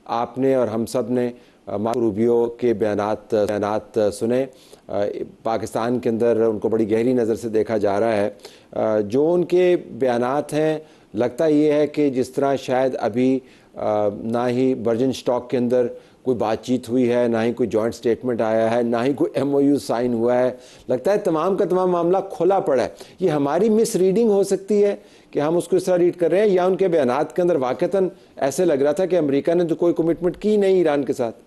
आपने और हम सब ने मार्को रूबियो के बयानात सुने। पाकिस्तान के अंदर उनको बड़ी गहरी नज़र से देखा जा रहा है। जो उनके बयानात हैं, लगता ये है कि जिस तरह शायद अभी ना ही वर्जिन स्टॉक के अंदर कोई बातचीत हुई है, ना ही कोई जॉइंट स्टेटमेंट आया है, ना ही कोई एमओयू साइन हुआ है। लगता है तमाम का तमाम मामला खुला पड़ा है। ये हमारी मिस रीडिंग हो सकती है कि हम उसको इस तरह रीड कर रहे हैं, या उनके बयानात के अंदर वाकईतन ऐसे लग रहा था कि अमेरिका ने तो कोई कमिटमेंट की नहीं ईरान के साथ।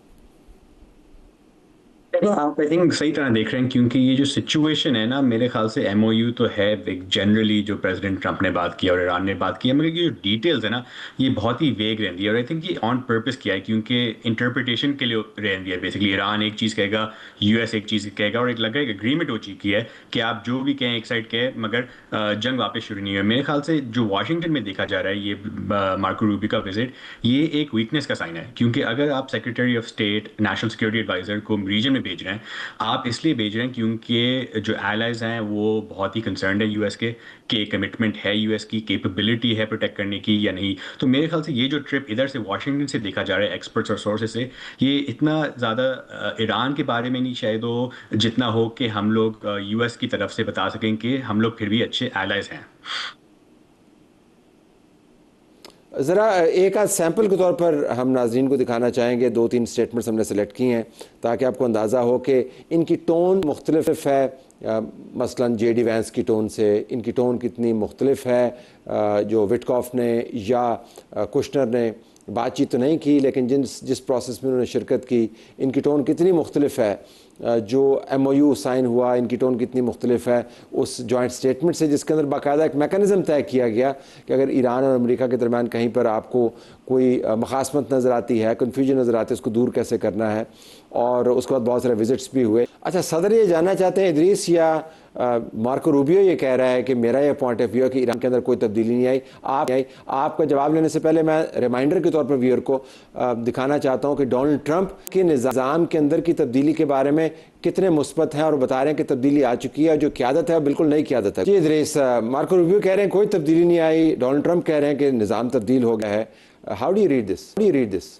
आप आई थिंक सही तरह देख रहे हैं, क्योंकि ये जो सिचुएशन है ना, मेरे ख्याल से एमओयू तो है जनरली जो प्रेसिडेंट ट्रंप ने बात किया और ईरान ने बात किया, मगर ये जो डिटेल्स है ना, ये बहुत ही वेग रहती है। और आई थिंक ये ऑन पर्पस किया है, क्योंकि इंटरप्रिटेशन के लिए रहती है। बेसिकली ईरान एक चीज़ कहेगा, यूएस एक चीज़ कहेगा, और एक लगा एक एग्रीमेंट हो चुकी है कि आप जो भी कहें एक साइड कहे, मगर जंग वापस शुरू नहीं है। मेरे ख्याल से जो वाशिंगटन में देखा जा रहा है, ये मार्को रूबियो का विजिट, ये एक वीकनेस का साइन है। क्योंकि अगर आप secretary of state national security advisor को रीजन में भेज रहे हैं, आप इसलिए भेज रहे हैं क्योंकि जो एलाइज हैं वो बहुत ही कंसर्न है यूएस के कमिटमेंट है, यूएस की कैपेबिलिटी है प्रोटेक्ट करने की या नहीं। तो मेरे ख्याल से ये जो ट्रिप इधर से वाशिंगटन से देखा जा रहा है एक्सपर्ट्स और सोर्सेज से, ये इतना ज़्यादा ईरान के बारे में नहीं शायद हो, जितना हो कि हम लोग यूएस की तरफ से बता सकें कि हम लोग फिर भी अच्छे एलाइज हैं। ज़रा एक आध सैम्पल के तौर पर हम नाजरीन को दिखाना चाहेंगे। 2-3 स्टेटमेंट्स हमने सेलेक्ट की हैं ताकि आपको अंदाज़ा हो कि इनकी टोन मुख्तलिफ है। मसलन जेडी वैंस की टोन से इनकी टोन कितनी मुख्तलिफ है। जो विटकॉफ ने या कुशनर ने बातचीत तो नहीं की, लेकिन जिस प्रोसेस में उन्होंने शिरकत की, इनकी टोन कितनी मुख्तलिफ है। जो एमओयू साइन हुआ, इनकी टोन कितनी मुख्तलिफ है उस जॉइंट स्टेटमेंट से, जिसके अंदर बाकायदा एक मैकेनिज़्म तय किया गया कि अगर ईरान और अमेरिका के दरमियान कहीं पर आपको कोई मखासमत नज़र आती है, कन्फ्यूजन नज़र आती है, उसको दूर कैसे करना है। और उसके बाद बहुत सारे विजिट्स भी हुए। अच्छा, सदर ये जानना चाहते हैं इदरीस या मार्को रूबियो ये कह रहा है कि मेरा ये पॉइंट ऑफ व्यू है कि ईरान के अंदर कोई तब्दीली नहीं आई। आपका जवाब लेने से पहले मैं रिमाइंडर के तौर पर व्यूअर को दिखाना चाहता हूँ कि डोनाल्ड ट्रंप के निज़ाम के अंदर की तब्दीली के बारे में कितने मुस्बत हैं, और बता रहे हैं कि तब्दीली आ चुकी है, जो क़यादत है बिल्कुल नई क़यादत है। जी इदरीस, मार्को रूबियो कह रहे हैं कोई तब्दीली नहीं आई, डोनाल्ड ट्रंप कह रहे हैं कि निज़ाम तब्दील हो गया है। How do you read this?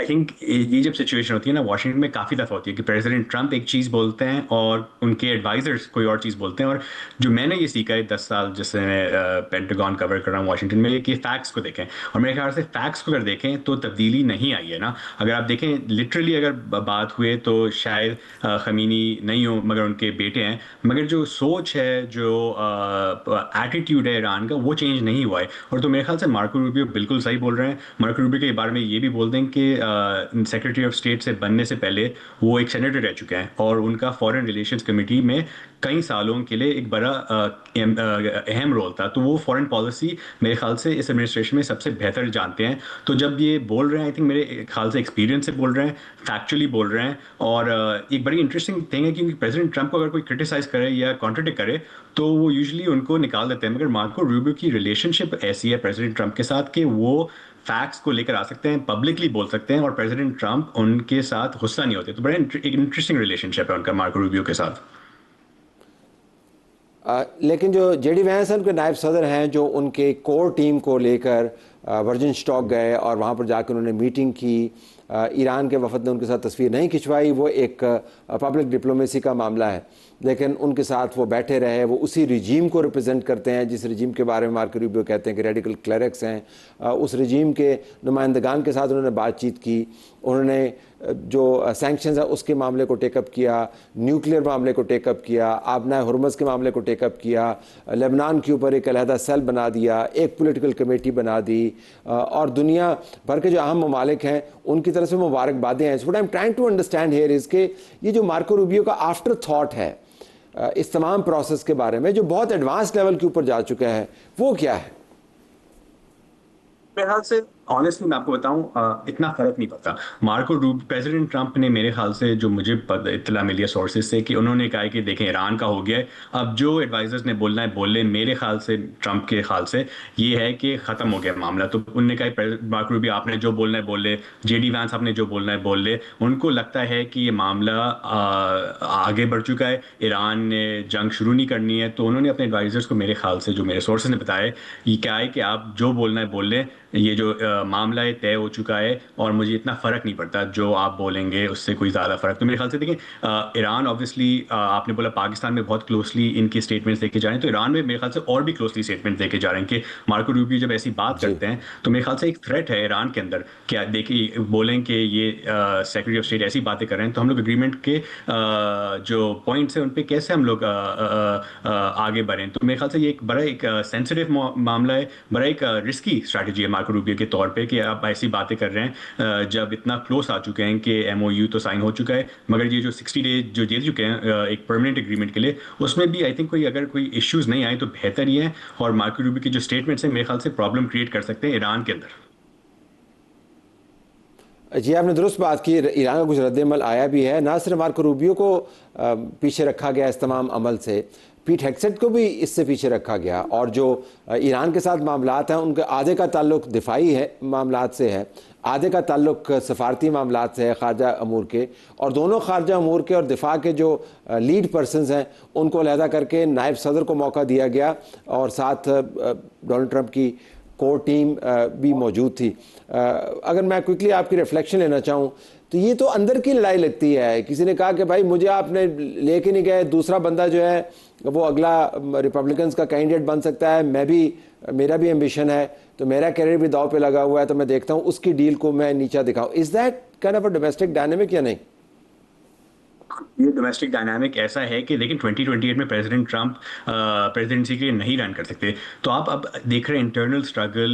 I think ये जब सिचुएशन होती है ना, वाशिंगटन में काफ़ी दफ़ा होती है कि प्रेसिडेंट ट्रंप एक चीज़ बोलते हैं और उनके एडवाइजर्स कोई और चीज़ बोलते हैं। और जो मैंने ये सीखा है 10 साल जिससे मैं पेंटागन कवर कर रहा हूँ वाशिंगटन में, कि फैक्ट्स को देखें। और मेरे ख्याल से फैक्ट्स को अगर देखें तो तब्दीली नहीं आई है ना। अगर आप देखें लिटरली अगर बात हुए तो शायद खमीनी नहीं हो, मगर उनके बेटे हैं। मगर जो सोच है, जो एटीट्यूड है ईरान का, वो चेंज नहीं हुआ है। और तो मेरे ख्याल से मार्को रूबियो बिल्कुल सही बोल रहे हैं। मार्को रूबियो के बारे में ये भी बोल दें कि सेक्रेटरी ऑफ स्टेट से बनने से पहले वो एक सेनेटर रह चुके हैं, और उनका फॉरेन रिलेशंस कमेटी में कई सालों के लिए एक बड़ा अहम रोल था। तो वो फॉरेन पॉलिसी मेरे ख्याल से इस एडमिनिस्ट्रेशन में सबसे बेहतर जानते हैं। तो जब ये बोल रहे हैं, आई थिंक मेरे ख्याल से एक्सपीरियंस से बोल रहे हैं, फैक्चुअली बोल रहे हैं। और एक बड़ी इंटरेस्टिंग थिंग है, क्योंकि प्रेसिडेंट ट्रंप को अगर कोई क्रिटिसाइज करे या कॉन्ट्रडिक्ट करे तो वो यूजुअली उनको निकाल देते हैं। मगर मार्को रूबियो की रिलेशनशिप ऐसी है प्रेसिडेंट ट्रंप के साथ कि वो फैक्ट्स को लेकर आ सकते हैं, पब्लिकली बोल सकते हैं, और प्रेसिडेंट ट्रंप उनके साथ गुस्सा नहीं होते। तो बड़ा एक इंटरेस्टिंग रिलेशनशिप है उनका मार्को रूबियो के साथ। लेकिन जो जेडी वैंस हैं, उनके नायब सदर हैं, जो उनके कोर टीम को लेकर वर्जिन स्टॉक गए और वहाँ पर जाकर उन्होंने मीटिंग की, ईरान के वफद ने उनके साथ तस्वीर नहीं खिंचवाई, वो एक पब्लिक डिप्लोमेसी का मामला है। लेकिन उनके साथ वो बैठे रहे, वो उसी रिजीम को रिप्रेजेंट करते हैं जिस रिजीम के बारे में मार्को रूबियो कहते हैं कि रेडिकल क्लरिक्स हैं। उस रिजीम के नुमाइंदगान के साथ उन्होंने बातचीत की। उन्होंने जो सैंक्शंस है उसके मामले को टेकअप किया, न्यूक्लियर मामले को टेकअप किया, आबना हुर्मुज़ के मामले को टेकअप किया, लेबनान के ऊपर एक अलहदा सेल बना दिया, एक पॉलिटिकल कमेटी बना दी, और दुनिया भर के जो अहम ममालिक हैं उनकी तरफ से मुबारकबादें हैं। What I am trying to understand here is के ये जो मार्को रूबियो का आफ्टर थॉट है इस तमाम प्रोसेस के बारे में, जो बहुत एडवांस लेवल के ऊपर जा चुका है, वो क्या है? मेरे ख्याल से ऑनेस्टली मैं आपको बताऊं, इतना फर्क नहीं पड़ता। प्रेसिडेंट ट्रंप ने मेरे ख्याल से, जो मुझे इत्तला मिली है सोर्सेज से, कि उन्होंने कहा है कि देखें ईरान का हो गया है, अब जो एडवाइजर्स ने बोलना है बोले। मेरे ख्याल से ट्रंप के ख्याल से ये है कि ख़त्म हो गया मामला। तो उन्होंने कहा मार्को रूबियो आपने जो बोलना है बोल ले, जेडी वैंस आपने जो बोलना है बोल ले। उनको लगता है कि ये मामला आगे बढ़ चुका है, ईरान ने जंग शुरू नहीं करनी है। तो उन्होंने अपने एडवाइजर्स को, मेरे ख्याल से जो मेरे सोर्सेज ने बताया, ये क्या है कि आप जो बोलना है बोल लें, ये जो मामला है तय हो चुका है और मुझे इतना फ़र्क नहीं पड़ता, जो आप बोलेंगे उससे कोई ज़्यादा फ़र्क। तो मेरे ख्याल से देखिए, ईरान ऑब्वियसली, आपने बोला पाकिस्तान में बहुत क्लोजली इनकी स्टेटमेंट्स देखे जा रहे हैं, तो ईरान में मेरे ख्याल से और भी क्लोजली स्टेटमेंट देखे जा रहे हैं कि मार्को रूबियो जब ऐसी बात जी। करते हैं तो मेरे ख्याल से एक थ्रेट है ईरान के अंदर। क्या देखिए, बोलें कि ये सेक्रेटरी ऑफ स्टेट ऐसी बातें कर रहे हैं, तो हम लोग एग्रीमेंट के जो पॉइंट्स हैं उन पे कैसे हम लोग आगे बढ़ें। तो मेरे ख्याल से ये एक बड़ा एक सेंसिटिव मामला है, बड़ा एक रिस्की स्ट्रैटेजी है मार्को रूबियो के तौर पे कि आप ऐसी बातें कर रहे हैं जब इतना क्लोज आ चुके हैं कि एमओयू तो साइन हो चुका है, मगर ये जो 60 डेज जो दे चुके हैं एक परमानेंट एग्रीमेंट के लिए, उसमें भी आई थिंक कोई अगर कोई इश्यूज नहीं आए तो बेहतर ही है। और मार्को रूबियो की जो स्टेटमेंट्स हैं मेरे ख्याल से प्रॉब्लम क्रिएट कर सकते हैं ईरान के अंदर। जी, आपने दुरुस्त बात की। ईरान का कुछ रद्दमल आया भी है। ना सिर्फ मार्को रूबियो को पीछे रखा गया इस तमाम अमल से, पीट हेगसेट को भी इससे पीछे रखा गया। और जो ईरान के साथ मामलात हैं उनके आधे का ताल्लुक दिफाई है मामलात से है, आधे का ताल्लुक सफारती मामलात से है, खारजा अमूर के। और दोनों खारजा अमूर के और दिफा के जो लीड पर्सनस हैं उनको अलहदा करके नायब सदर को मौका दिया गया और साथ डोनाल्ड ट्रंप की कोर टीम भी मौजूद थी। अगर मैं क्विकली आपकी रिफ्लेक्शन लेना चाहूँ तो ये तो अंदर की लड़ाई लगती है। किसी ने कहा कि भाई मुझे आपने लेके नहीं गए, दूसरा बंदा जो है वो अगला रिपब्लिकन्स का कैंडिडेट बन सकता है, मैं भी, मेरा भी एम्बिशन है, तो मेरा कैरियर भी दाव पे लगा हुआ है, तो मैं देखता हूँ उसकी डील को मैं नीचा दिखाऊँ। Is that kind of a domestic dynamic या नहीं? ये डोमेस्टिक डायनामिक ऐसा है कि लेकिन 2028 में प्रेसिडेंट ट्रंप प्रेसिडेंसी के लिए नहीं रन कर सकते। तो आप अब देख रहे हैं इंटरनल स्ट्रगल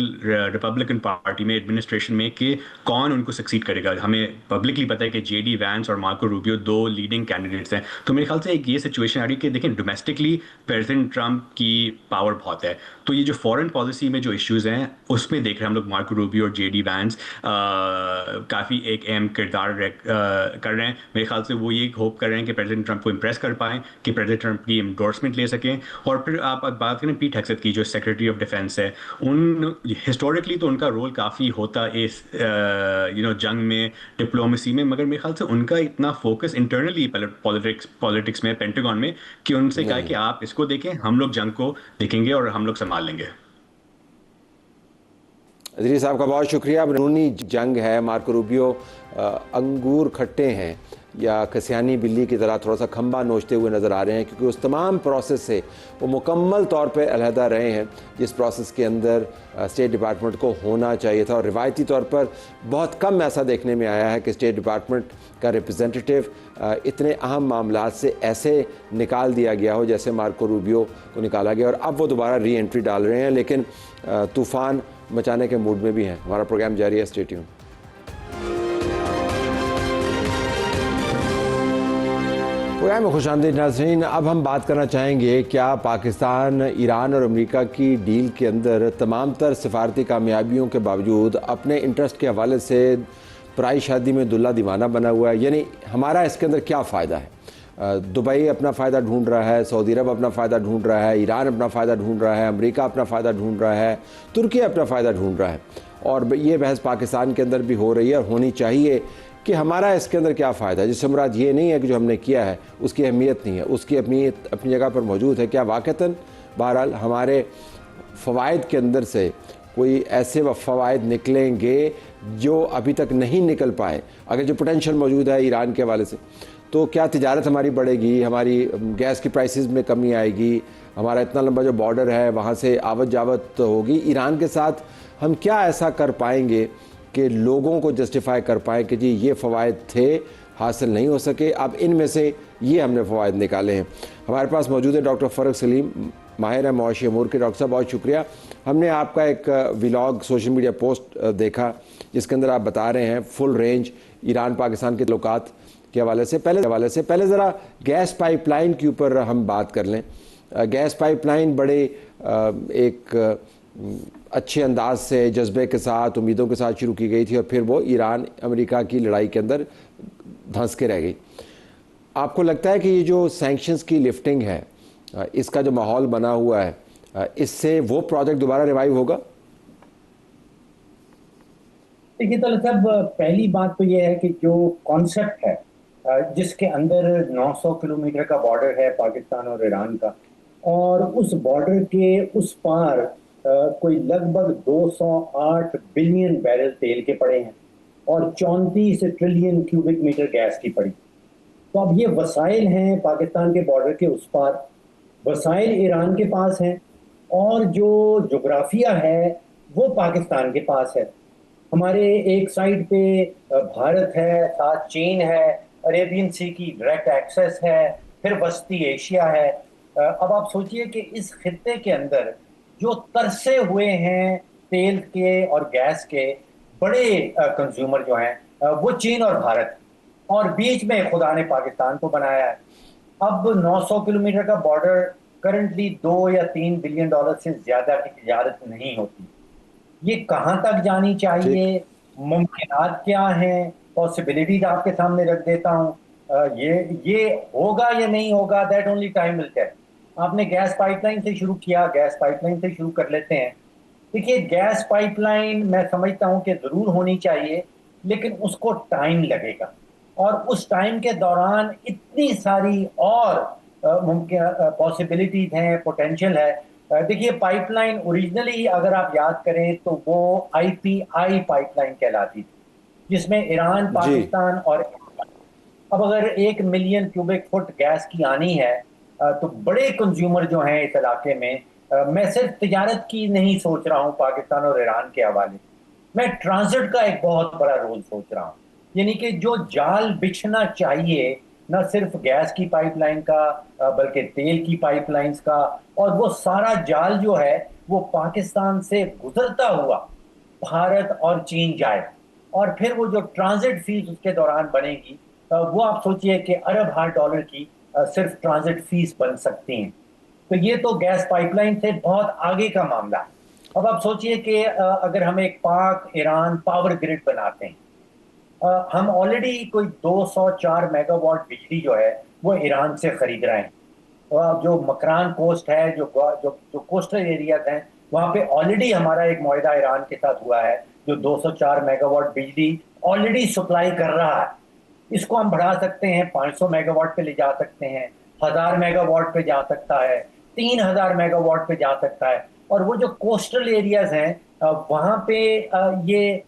रिपब्लिकन पार्टी में, एडमिनिस्ट्रेशन में, कि कौन उनको सक्सीड करेगा। हमें पब्लिकली पता है कि जेडी वैंस और मार्को रूबियो दो लीडिंग कैंडिडेट्स हैं। तो मेरे ख्याल से एक ये सिचुएशन आ रही है कि देखें, डोमेस्टिकली प्रेसिडेंट ट्रंप की पावर बहुत है, तो ये जो फॉरेन पॉलिसी में जो इश्यूज हैं उसमें देख रहे हैं हम लोग मार्को रूबियो और जेडी वैंस काफ़ी एक अहम किरदार कर रहे हैं। मेरे ख्याल से वो ये होप कर रहे हैं कि प्रेसिडेंट ट्रंप को इम्प्रेस कर पाएं, कि प्रेसिडेंट ट्रंप की एंडोर्समेंट ले सकें। और फिर आप बात करें पीट हेगसेट की, जो सेक्रेटरी ऑफ डिफेंस है, उन हिस्टोरिकली तो उनका रोल काफ़ी होता इस जंग में, डिप्लोमेसी में, मगर मेरे ख्याल से उनका इतना फोकस इंटरनली पॉलिटिक्स में, पेंटागन में, कि उनसे कहा कि नहीं। आप इसको देखें, हम लोग जंग को देखेंगे और हम लोग संभाल लेंगे। अजरी साहब का बहुत शुक्रिया। बैरूनी जंग है, मार्को रूबियो अंगूर खट्टे हैं या कसियानी बिल्ली की तरह थोड़ा सा खंबा नोचते हुए नज़र आ रहे हैं, क्योंकि उस तमाम प्रोसेस से वो मुकम्मल तौर पे अलहदा रहे हैं जिस प्रोसेस के अंदर स्टेट डिपार्टमेंट को होना चाहिए था। और रिवायती तौर पर बहुत कम ऐसा देखने में आया है कि स्टेट डिपार्टमेंट का रिप्रेजेंटेटिव इतने अहम मामलात से ऐसे निकाल दिया गया हो जैसे मार्को रूबियो को निकाला गया। और अब वो दोबारा री एंट्री डाल रहे हैं, लेकिन तूफ़ान मचाने के मूड में भी हैं। हमारा प्रोग्राम जारी है, स्टे ट्यून्ड। प्रोग्राम में खुशामदीद नाज़रीन। अब हम बात करना चाहेंगे, क्या पाकिस्तान ईरान और अमेरिका की डील के अंदर तमाम तर सिफारती कामयाबियों के बावजूद अपने इंटरेस्ट के हवाले से पराई शादी में दुल्हा दीवाना बना हुआ है? यानी हमारा इसके अंदर क्या फ़ायदा है? दुबई अपना फ़ायदा ढूंढ रहा है, सऊदी अरब अपना फ़ायदा ढूंढ रहा है, ईरान अपना फ़ायदा ढूंढ रहा है, अमेरिका अपना फ़ायदा ढूंढ रहा है, तुर्की अपना फ़ायदा ढूंढ रहा है। और ये बहस पाकिस्तान के अंदर भी हो रही है और होनी चाहिए कि हमारा इसके अंदर क्या फ़ायदा है। जिससे मुराद ये नहीं है कि जो हमने किया है उसकी अहमियत नहीं है, उसकी अपनी जगह पर मौजूद है। क्या वाक़तन बहरहाल हमारे फ़वाइद के अंदर से कोई ऐसे फ़वाइद निकलेंगे जो अभी तक नहीं निकल पाए? अगर जो पोटेंशियल मौजूद है ईरान के हवाले से, तो क्या तिजारत हमारी बढ़ेगी, हमारी गैस की प्राइसेस में कमी आएगी, हमारा इतना लंबा जो बॉर्डर है वहाँ से आवत जावत होगी ईरान के साथ, हम क्या ऐसा कर पाएंगे कि लोगों को जस्टिफाई कर पाएँ कि जी ये फ़वाइद थे, हासिल नहीं हो सके, अब इनमें से ये हमने फ़वाइद निकाले हैं। हमारे पास मौजूद है डॉक्टर फ़रक सलीम, माहिर है मुआशी अमूर के। डॉक्टर साहब बहुत शुक्रिया। हमने आपका एक व्लॉग सोशल मीडिया पोस्ट देखा जिसके अंदर आप बता रहे हैं फुल रेंज ईरान पाकिस्तान के ताल्लुकात के हवाले से। पहले ज़रा गैस पाइपलाइन के ऊपर हम बात कर लें। गैस पाइपलाइन बड़े एक अच्छे अंदाज से, जज्बे के साथ, उम्मीदों के साथ शुरू की गई थी और फिर वो ईरान अमेरिका की लड़ाई के अंदर धंस के रह गई। आपको लगता है कि ये जो सैंक्शंस की लिफ्टिंग है, इसका जो माहौल बना हुआ है, इससे वो प्रोजेक्ट दोबारा रिवाइव होगा? देखिए तो साहब, पहली बात तो ये है कि जो कॉन्सेप्ट है जिसके अंदर 900 किलोमीटर का बॉर्डर है पाकिस्तान और ईरान का, और उस बॉर्डर के उस पार कोई लगभग 208 बिलियन बैरल तेल के पड़े हैं और 34 ट्रिलियन क्यूबिक मीटर गैस की पड़ी। तो अब ये वसाइल हैं पाकिस्तान के बॉर्डर के उस पार, वसाइल ईरान के पास हैं, और जो जोग्राफिया है वो पाकिस्तान के पास है। हमारे एक साइड पे भारत है, साथ चीन है, अरेबियन सी की डायरेक्ट एक्सेस है, फिर वस्ती एशिया है। अब आप सोचिए कि इस खित्ते के अंदर जो तरसे हुए हैं तेल के और गैस के बड़े कंज्यूमर जो हैं वो चीन और भारत, और बीच में खुदा ने पाकिस्तान को बनाया है। अब 900 किलोमीटर का बॉर्डर, करंटली 2 या 3 बिलियन डॉलर से ज्यादा की तिजारत नहीं होती। ये कहाँ तक जानी चाहिए, मुमकिनात क्या हैं, पॉसिबिलिटीज आपके सामने रख देता हूँ। ये होगा या नहीं होगा, that only time will tell. आपने गैस पाइपलाइन से शुरू किया, गैस पाइपलाइन से शुरू कर लेते हैं। देखिए, गैस पाइपलाइन मैं समझता हूँ कि जरूर होनी चाहिए, लेकिन उसको टाइम लगेगा, और उस टाइम के दौरान इतनी सारी और मुमकिन पॉसिबिलिटीज हैं, पोटेंशियल है। देखिए, पाइपलाइन ओरिजिनली अगर आप याद करें तो वो आईपीआई पाइपलाइन कहलाती थी, जिसमें ईरान, जी। पाकिस्तान और, अब अगर 1 मिलियन क्यूबिक फुट गैस की आनी है तो बड़े कंज्यूमर जो हैं इस इलाके में, मैं सिर्फ तिजारत की नहीं सोच रहा हूँ पाकिस्तान और ईरान के हवाले, मैं ट्रांजिट का एक बहुत बड़ा रोल सोच रहा हूँ। यानी कि जो जाल बिछना चाहिए, न सिर्फ गैस की पाइपलाइन का बल्कि तेल की पाइपलाइंस का, और वो सारा जाल जो है वो पाकिस्तान से गुजरता हुआ भारत और चीन जाए, और फिर वो जो ट्रांजिट फीस उसके दौरान बनेगी, वो आप सोचिए कि अरब हार डॉलर की सिर्फ ट्रांजिट फीस बन सकती हैं। तो ये तो गैस पाइपलाइन से बहुत आगे का मामला है। अब आप सोचिए कि अगर हम एक पाक ईरान पावर ग्रिड बनाते हैं, हम ऑलरेडी कोई 204 मेगावाट बिजली जो है वो ईरान से खरीद रहे हैं। जो मकरान कोस्ट है, जो कोस्टल एरियाज हैं, वहाँ पे ऑलरेडी हमारा एक मुआहदा ईरान के साथ हुआ है जो 204 मेगावाट बिजली ऑलरेडी सप्लाई कर रहा है। इसको हम बढ़ा सकते हैं, 500 मेगावाट पे ले जा सकते हैं, 1000 मेगावाट पे जा सकता है, 3000 मेगावाट पे जा सकता है। और वो जो कोस्टल एरियाज हैं वहाँ पे ये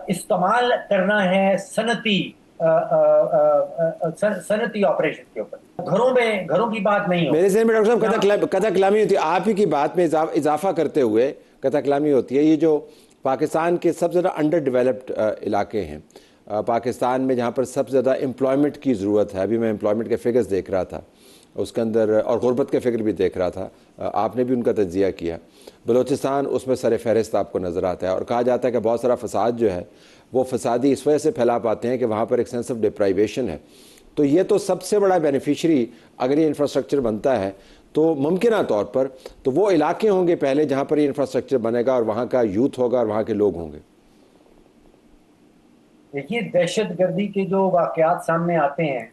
इस्तेमाल करना है सनती ऑपरेशन के ऊपर, घरों की बात नहीं हो। मेरे जहन में डॉक्टर साहब कथा कलामी होती है, आप ही की बात में इजाफा करते हुए कथा कलामी होती है। ये जो पाकिस्तान के सबसे ज़्यादा अंडर डेवलप्ड इलाके हैं, पाकिस्तान में जहाँ पर सबसे ज़्यादा एम्प्लॉयमेंट की ज़रूरत है, अभी मैं एम्प्लॉयमेंट के फिगर्स देख रहा था उसके अंदर, और गुर्बत के फिगर भी देख रहा था, आपने भी उनका तज्जिया किया। बलूचिस्तान उसमें सर फहरिस्त आपको नज़र आता है, और कहा जाता है कि बहुत सारा फसाद जो है वो फसादी इस वजह से फैला पाते हैं कि वहाँ पर एक सेंस ऑफ डिप्राइवेशन है। तो ये तो सबसे बड़ा बेनिफिशरी अगर ये इंफ्रास्ट्रक्चर बनता है तो मुमकिन तौर पर तो वो इलाके होंगे पहले जहाँ पर ये इंफ्रास्ट्रक्चर बनेगा, और वहाँ का यूथ होगा और वहाँ के लोग होंगे। देखिए, दहशत गर्दी के जो वाकयात सामने आते हैं,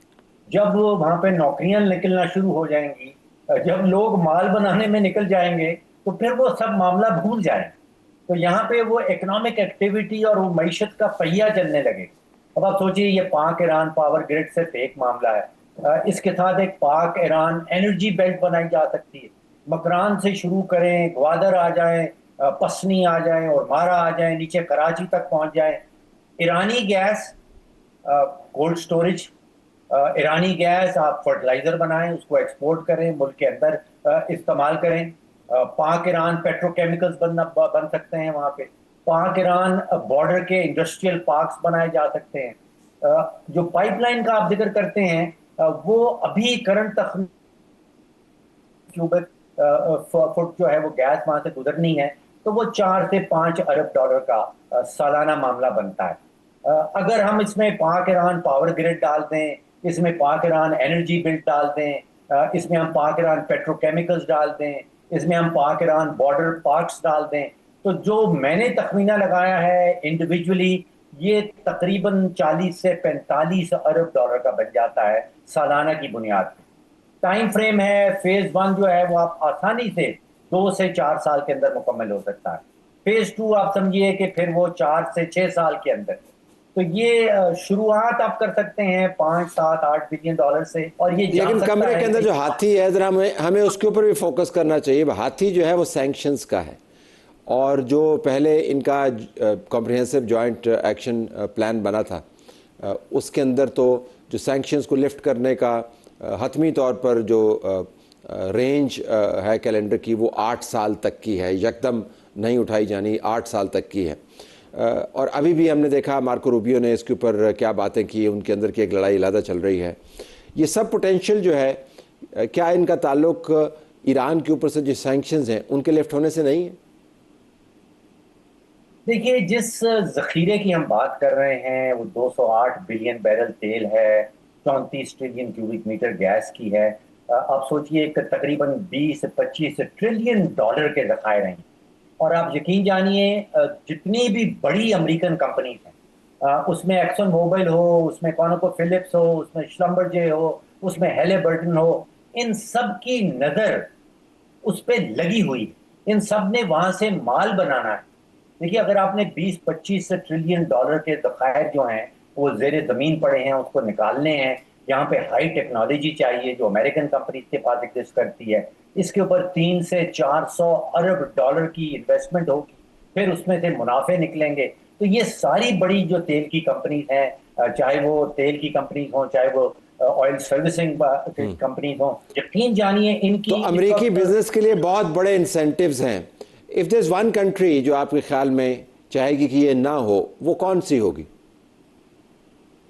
जब वहाँ पे नौकरियां निकलना शुरू हो जाएंगी, जब लोग माल बनाने में निकल जाएंगे, तो फिर वो सब मामला भूल जाए। तो यहाँ पे वो इकोनॉमिक एक्टिविटी और वो मईशत का पहिया चलने लगे। अब आप सोचिए, ये पाक ईरान पावर ग्रिड सिर्फ एक मामला है, इसके साथ एक पाक ईरान एनर्जी बेल्ट बनाई जा सकती है। मकरान से शुरू करें, ग्वादर आ जाएं, पसनी आ जाएं और मारा आ जाएं, नीचे कराची तक पहुंच जाएं। ईरानी गैस, कोल्ड स्टोरेज, ईरानी गैस आप फर्टिलाइजर बनाएं, उसको एक्सपोर्ट करें, मुल्क के अंदर इस्तेमाल करें। पाक ईरान पेट्रोकेमिकल्स बन सकते हैं वहाँ पे। पाक ईरान बॉर्डर के इंडस्ट्रियल पार्क्स बनाए जा सकते हैं। जो पाइपलाइन का आप जिक्र करते हैं वो अभी करंट तक क्यूबिक फुट जो है वो गैस वहाँ से गुजरनी है, तो वो 4 से 5 अरब डॉलर का सालाना मामला बनता है। अगर हम इसमें पाक ईरान पावर ग्रिड डाल दें, इसमें पाक ईरान एनर्जी बिल्ट डाल दें, इसमें हम पाक ईरान पेट्रोकेमिकल्स डाल दें, इसमें हम पाक ईरान बॉर्डर पार्क्स डाल दें, तो जो मैंने तखमीना लगाया है इंडिविजुअली, ये तकरीबन 40 से 45 अरब डॉलर का बन जाता है सालाना की बुनियाद पर। टाइम फ्रेम है, फेज 1 जो है वो आप आसानी से 2 से 4 साल के अंदर मुकम्मल हो सकता है। फेज 2 आप समझिए कि फिर वो 4 से 6 साल के अंदर। तो ये शुरुआत आप कर सकते हैं 5, 7, 8 बिलियन डॉलर से। और ये लेकिन कमरे के अंदर जो हाथी है, जरा हमें उसके ऊपर भी फोकस करना चाहिए। हाथी जो है वो सैंक्शंस का है, और जो पहले इनका कॉम्प्रिहेंसिव जॉइंट एक्शन प्लान बना था उसके अंदर तो जो सैंक्शंस को लिफ्ट करने का हतमी तौर पर जो रेंज है कैलेंडर की वो 8 साल तक की है, यकदम नहीं उठाई जानी, 8 साल तक की है। और अभी भी हमने देखा मार्को रूबियो ने इसके ऊपर क्या बातें की, उनके अंदर की एक लड़ाई अलहदा चल रही है। ये सब पोटेंशियल जो है, क्या इनका ताल्लुक ईरान के ऊपर से जो सैंक्शंस हैं उनके लिफ्ट होने से नहीं है? देखिए, जिस जखीरे की हम बात कर रहे हैं वो 208 बिलियन बैरल तेल है, 34 ट्रिलियन क्यूबिक मीटर गैस की है। आप सोचिए कि तकरीबन 20-25 ट्रिलियन डॉलर के जखायर हैं। और आप यकीन जानिए, जितनी भी बड़ी अमेरिकन कंपनीज हैं, उसमें एक्सन मोबिल हो, उसमें कॉनोको फिलिप्स हो, उसमें श्लम्बरजे हो, उसमें हेलेबर्टन हो, इन सब की नज़र उस पर लगी हुई है। इन सब ने वहां से माल बनाना है। देखिए, अगर आपने 20-25 ट्रिलियन डॉलर के ज़खायर जो हैं वो ज़ेरे ज़मीन पड़े हैं, उसको निकालने हैं। यहाँ पे हाई टेक्नोलॉजी चाहिए जो अमेरिकन कंपनीज के पास एग्जिस्ट करती है। इसके ऊपर 300 से 400 अरब डॉलर की इन्वेस्टमेंट होगी, फिर उसमें से मुनाफे निकलेंगे। तो ये सारी बड़ी जो तेल की कंपनीज हैं, चाहे वो तेल की कंपनीज हों, चाहे वो ऑयल सर्विसिंग कंपनीज हों, यकीन जानिए इनकी तो अमेरिकी बिजनेस के लिए बहुत बड़े इंसेंटिव्स हैं। If there is one country जो आपके ख्याल में चाहेगी कि ये ना हो, वो कौन सी होगी?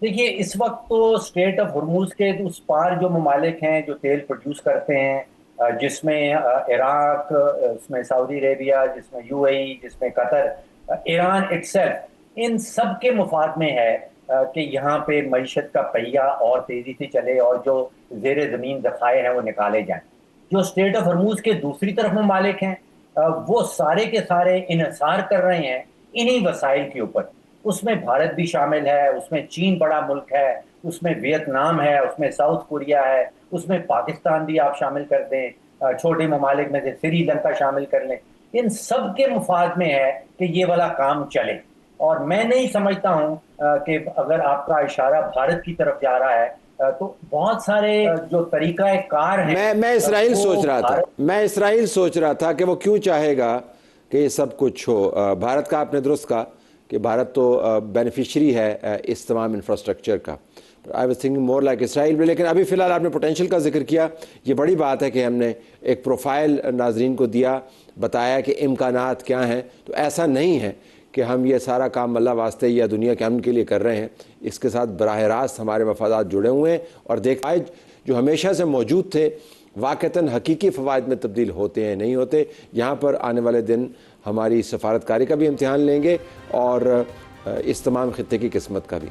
देखिए, इस वक्त तो स्टेट ऑफ हुर्मुज के उस पार जो ममालिक हैं जो तेल प्रोड्यूस करते हैं, जिसमें इराक, इसमें सऊदी अरेबिया, जिसमें यूएई, जिसमें कतर, ईरान इटसेल्फ, इन सब के मुफाद में है कि यहाँ पे मईशत का पहिया और तेज़ी से चले और जो ज़ेर ज़मीन ज़खायर हैं वो निकाले जाएं। जो स्टेट ऑफ हर्मूज के दूसरी तरफ ममालिक हैं, वो सारे के सारे इन्हिसार कर रहे हैं इन्हीं वसाइल के ऊपर। उसमें भारत भी शामिल है, उसमें चीन बड़ा मुल्क है, उसमें वियतनाम है, उसमें साउथ कोरिया है, उसमें पाकिस्तान भी आप शामिल कर दें, छोटे ममालिक में से श्रीलंका शामिल कर लें। इन सब के मुफाद में है कि ये वाला काम चले। और मैं नहीं समझता हूँ कि अगर आपका इशारा भारत की तरफ जा रहा है, तो बहुत सारे जो तरीका कार हैं। मैं इसराइल सोच रहा था, मैं इसराइल सोच रहा था कि वो क्यों चाहेगा कि ये सब कुछ हो। भारत का आपने दुरुस्त कहा कि भारत तो बेनिफिशरी है इस तमाम इंफ्रास्ट्रक्चर का। I was thinking more like Israel भी। लेकिन अभी फ़िलहाल आपने पोटेंशियल का जिक्र किया, ये बड़ी बात है कि हमने एक प्रोफाइल नाजरीन को दिया, बताया कि इम्कानात क्या हैं। तो ऐसा नहीं है कि हम ये सारा काम अल्लाह वास्ते या दुनिया के अमन के लिए कर रहे हैं, इसके साथ बराह रास्त हमारे मफादात जुड़े हुए हैं। और देखा जो हमेशा से मौजूद थे वाक़तन हकीकी फ़वाइद में तब्दील होते हैं नहीं होते। यहाँ पर आने वाले दिन हमारी सफारतकारी का भी इम्तिहान लेंगे और इस तमाम ख़ित्ते की किस्मत का भी।